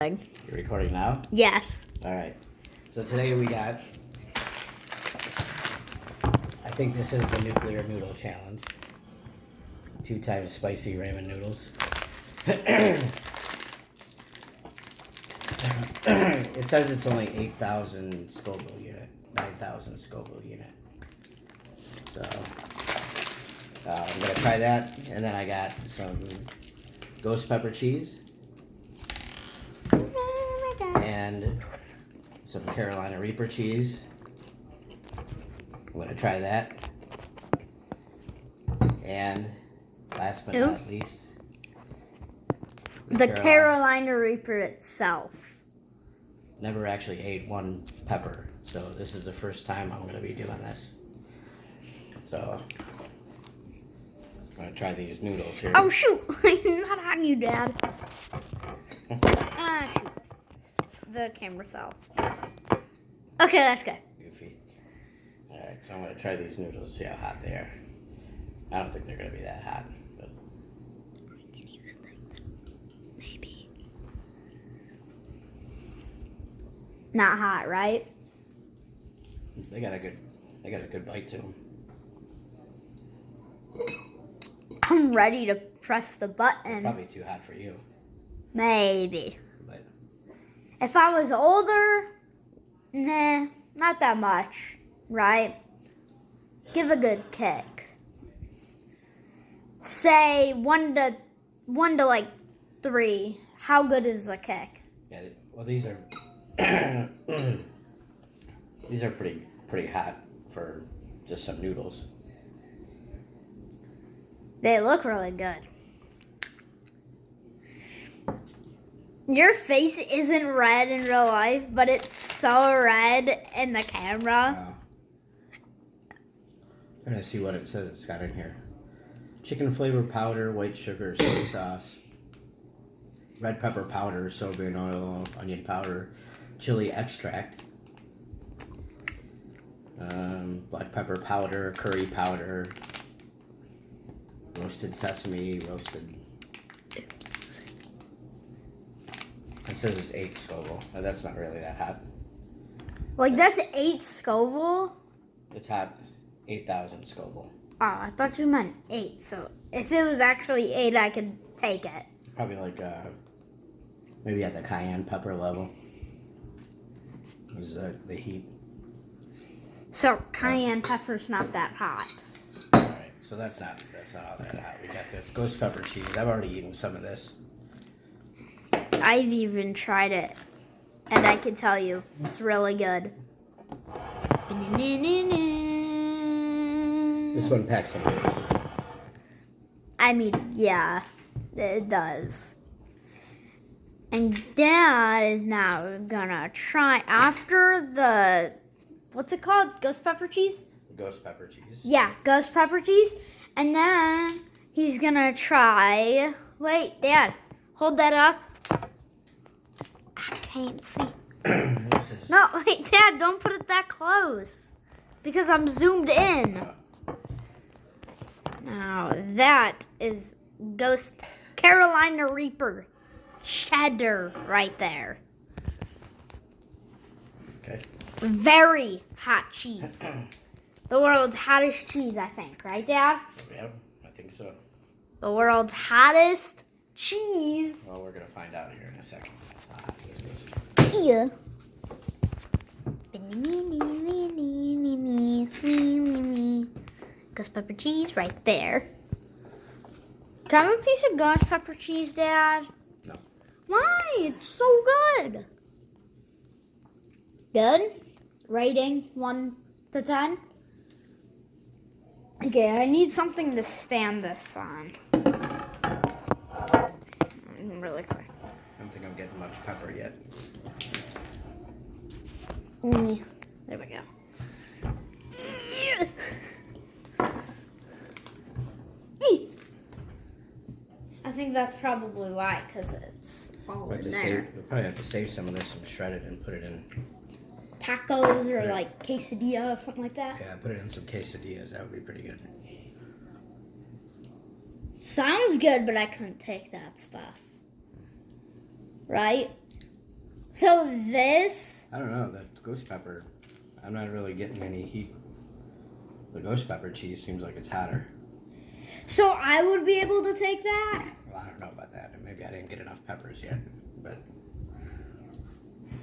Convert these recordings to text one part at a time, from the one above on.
You're recording now? Yes. Alright. So today we got, I think this is the nuclear noodle challenge. 2 times spicy ramen noodles. It says it's only 8,000 Scoville unit. 9,000 Scoville unit. So, I'm going to try that. And then I got some ghost pepper cheese. And some Carolina Reaper cheese. I'm going to try that. And last but not least, the Carolina Reaper itself. Never actually ate one pepper, so this is the first time I'm going to be doing this. So, I'm going to try these noodles here. Oh shoot! I'm not on you, Dad. Shoot. The camera fell. Okay, that's good. Goofy. Alright, so I'm going to try these noodles, see how hot they are. I don't think they're going to be that hot, but... Maybe. Not hot, right? They got a good bite to them. I'm ready to press the button. Probably too hot for you. Maybe. But if I was older, nah, not that much, right? Give a good kick. Say 1 to like 3. How good is the kick? yeah, well these are these are pretty hot for just some noodles. They look really good. Your face isn't red in real life, but it's so red in the camera. I'm gonna see what it says it's got in here. Chicken flavor powder, white sugar, soy sauce, red pepper powder, soybean oil, onion powder, chili extract, black pepper powder, curry powder, roasted sesame, roasted. It says it's 8 Scoville. Now, that's not really that hot. Like, that's 8 Scoville? It's hot. 8,000 Scoville. Oh, I thought you meant 8. So if it was actually 8, I could take it. Probably like, maybe at the cayenne pepper level. Is the heat. So cayenne pepper's not that hot. Alright, so that's not all that hot. We got this ghost pepper cheese. I've already eaten some of this. I've even tried it. And I can tell you, it's really good. This one packs some heat. I mean, yeah, it does. And Dad is now gonna try after the, what's it called? Ghost pepper cheese? Ghost pepper cheese. Yeah, ghost pepper cheese. And then he's gonna try, wait, Dad, hold that up. I can't see. No, wait, Dad, don't put it that close. Because I'm zoomed in. Now, that is Ghost Carolina Reaper cheddar right there. Okay. Very hot cheese. The world's hottest cheese, I think. Right, Dad? Yeah, I think so. The world's hottest cheese. Well, we're going to find out here in a second. Yeah. Ghost pepper cheese right there. Can I have a piece of ghost pepper cheese, Dad? No. Why? It's so good. Good? Rating 1 to 10? Okay, I need something to stand this on. Really quick. I don't think I'm getting much pepper yet. There we go. I think that's probably why, because it's all in there. We'll probably have to save some of this and shred it and put it in Tacos or like quesadilla or something like that. Yeah, put it in some quesadillas. That would be pretty good. Sounds good, but I couldn't take that stuff. Right? So this. I don't know, the ghost pepper, I'm not really getting any heat. The ghost pepper cheese seems like it's hotter. So I would be able to take that? Well, I don't know about that. Maybe I didn't get enough peppers yet, but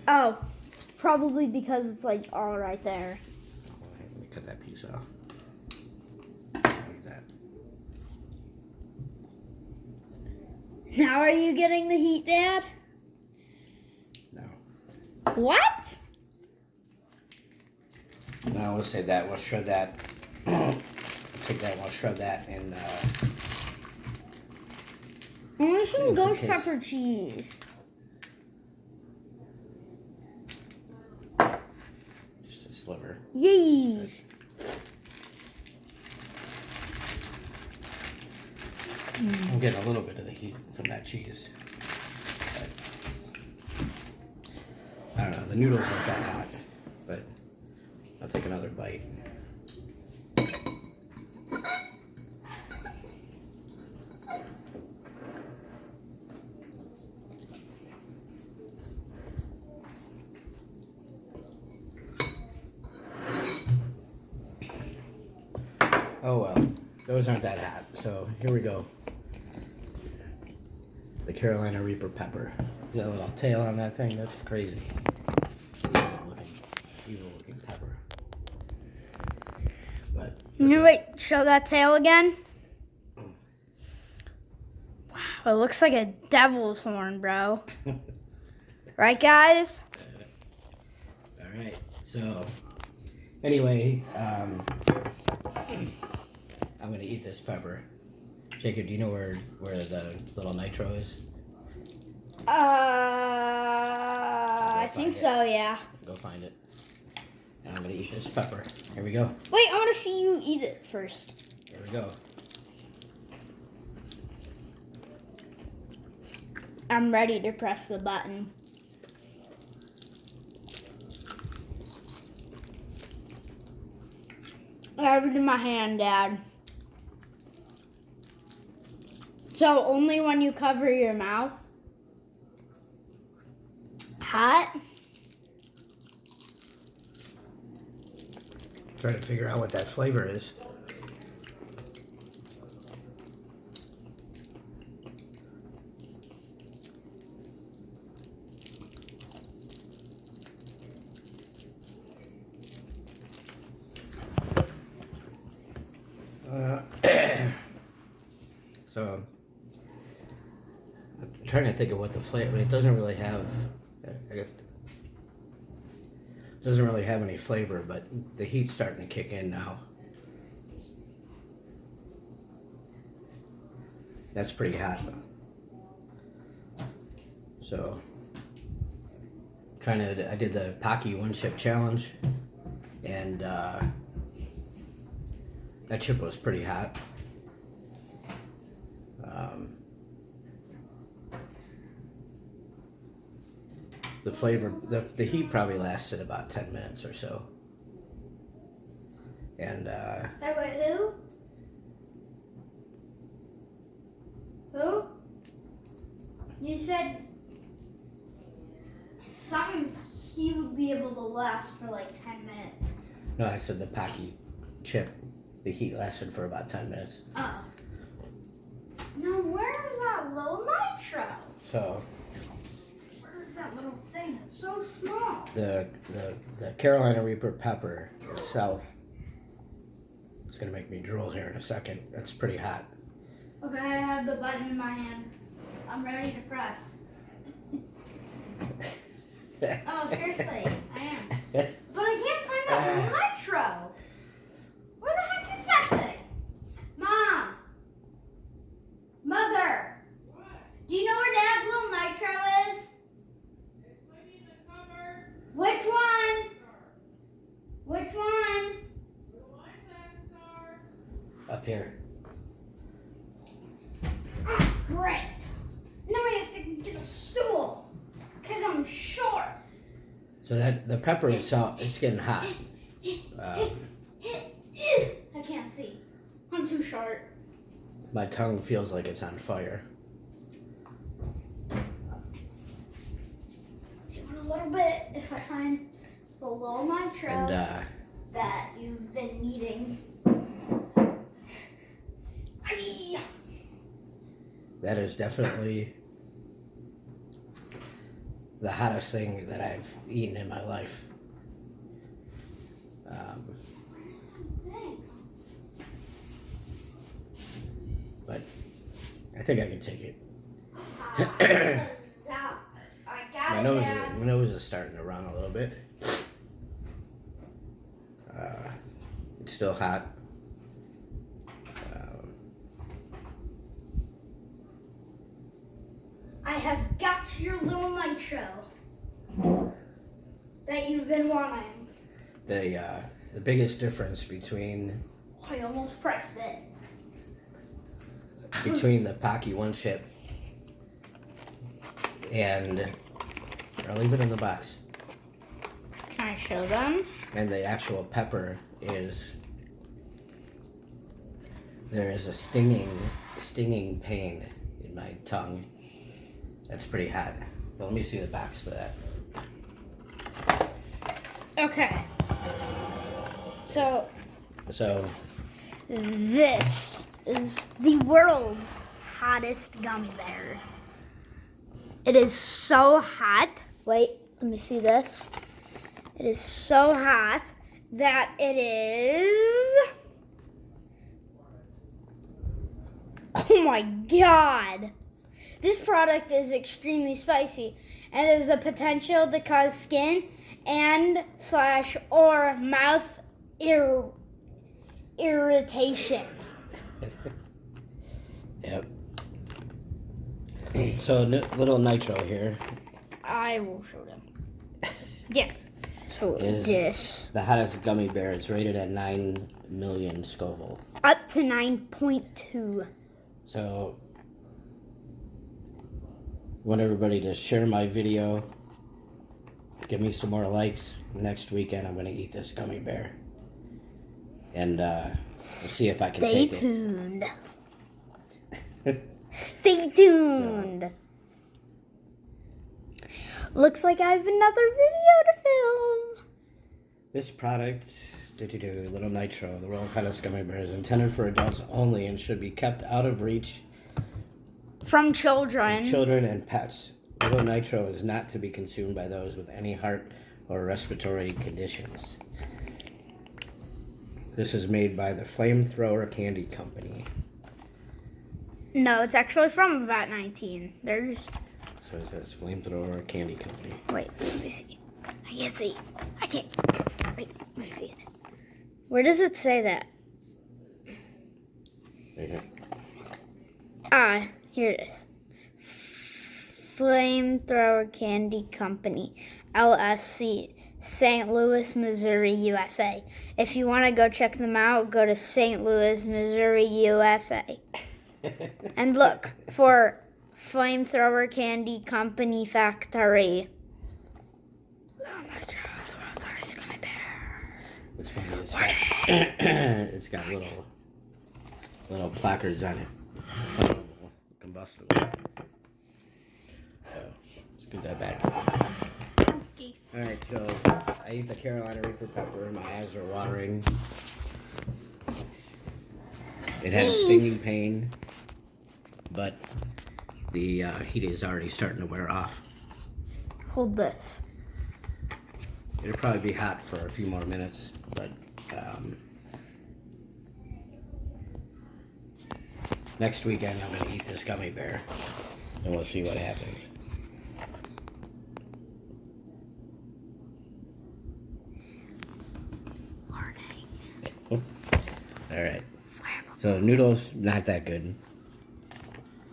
Oh, it's probably because it's like all right there. let me cut that piece off. Look at that. Now are you getting the heat, Dad? No. What? No, we'll say that. We'll shred that. Take that. We'll shred that and. I want some In some ghost case. pepper cheese. Just a sliver. Yay! I'm getting a little bit of the heat from that cheese. But, I don't know. The noodles aren't that hot, but I'll take another bite. Oh well, those aren't that hot. So here we go. The Carolina Reaper pepper. Got a little tail on that thing. That's crazy. Evil looking pepper. But Wait, show that tail again. Wow, it looks like a devil's horn, bro. Right, guys? all right. So anyway, I'm gonna eat this pepper. Jacob, do you know where the little Nitro is? I think so, yeah. Go find it. And I'm gonna eat this pepper. Here we go. Wait, I want to see you eat it first. Here we go. I'm ready to press the button. I have it in my hand, Dad. So only when you cover your mouth? Hot? Try to figure out what that flavor is. So I'm trying to think of what the flavor. It doesn't really have. Doesn't really have any flavor, but the heat's starting to kick in now. That's pretty hot. So, I did the Pocky one chip challenge, and that chip was pretty hot. The flavor, the heat probably lasted about 10 minutes or so. And Hey, wait, who? Who? You said something he would be able to last for like 10 minutes. no, I said the Pocky chip, the heat lasted for about 10 minutes. Oh. Now where's that little Nitro? So Where's that little thing? It's so small. the Carolina Reaper pepper itself, it's gonna make me drool here in a second. That's pretty hot. Okay, I have the button in my hand. I'm ready to press. Oh, seriously, I am. But I can't find that little Nitro. Where the heck is that thing? Mom! Mother! What? Do you know where Dad's little Nitro is? It's maybe in the cupboard. Which one? Which one? The wine glass jar. Up here. Ah, great. Now I have to get a stool. Because I'm short. So that the pepper itself, it's getting hot. I can't see. I'm too short. My tongue feels like it's on fire. See what a little bit if I find the low nitro And that you've been needing. Hey. that is definitely the hottest thing that I've eaten in my life. But I think I can take it. My nose is starting to run a little bit. It's still hot. I have got your little nitro that you've been wanting. The biggest difference between I almost pressed it. the Pocky One Chip and I'll leave it in the box. Can I show them? And the actual pepper is there is a stinging pain in my tongue. That's pretty hot. But let me see the box for that. Okay. So this is the world's hottest gummy bear. It is so hot. Wait, let me see this. It is so hot that it is... Oh my God. This product is extremely spicy and has the potential to cause skin and / or mouth irritation. Yep. So little Nitro here I will show them. Yes. So is this the hottest gummy bear. It's rated at 9 million Scoville. up to 9.2. So I want everybody to share my video. Give me some more likes. Next weekend I'm going to eat this gummy bear. And we'll see if I can Stay take tuned. Stay tuned. Looks like I have another video to film. This product, Little Nitro, the world's hottest gummy bear, is intended for adults only and should be kept out of reach From children. children and pets. Little Nitro is not to be consumed by those with any heart or respiratory conditions. This is made by the Flamethrower Candy Company. No, it's actually from VAT 19. There's... So it says Flamethrower Candy Company. Wait, let me see. I can't see. I can't. Wait, let me see it. Where does it say that? Right here. Ah, here it is. Flamethrower Candy Company, LSC, St. Louis, Missouri, USA. If you want to go check them out, go to St. Louis, Missouri, USA. And look for Flamethrower Candy Company Factory. It's funny. It's got little placards on it. Flammable, combustible. So let's get that back. All right, so I ate the Carolina Reaper pepper. My eyes are watering. It had a stinging pain, but the heat is already starting to wear off. Hold this. It'll probably be hot for a few more minutes, but next weekend I'm going to eat this gummy bear, and we'll see what happens. Warning. All right. So noodles, not that good.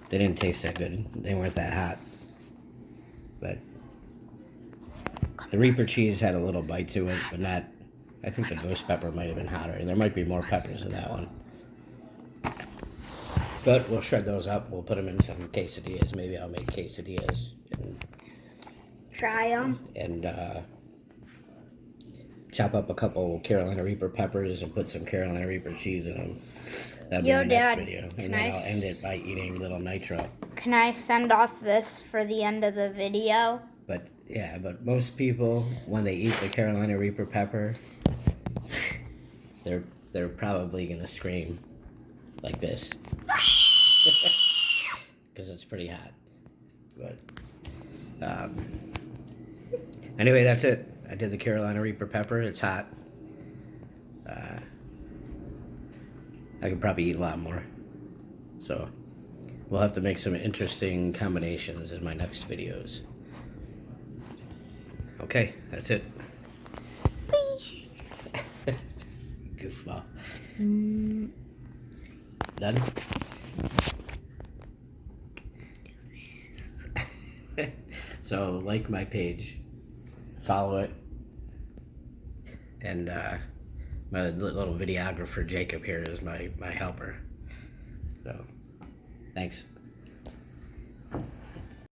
They didn't taste that good. They weren't that hot. But the Reaper cheese had a little bite to it, but not... I think the ghost pepper might have been hotter. There might be more peppers in that one. But we'll shred those up. We'll put them in some quesadillas. Maybe I'll make quesadillas and Try them. Chop up a couple Carolina Reaper peppers and put some Carolina Reaper cheese in them. That'll be Yo, my next Dad, video. And can then I I'll end it by eating Little Nitro. Can I send off this for the end of the video? But Yeah, but most people, when they eat the Carolina Reaper pepper, they're probably gonna scream like this because it's pretty hot. But anyway, that's it. I did the Carolina Reaper pepper. It's hot. I could probably eat a lot more. So we'll have to make some interesting combinations in my next videos. Okay, that's it. Goofball. Done? So, like my page, follow it, and my little videographer Jacob here is my helper. So, thanks.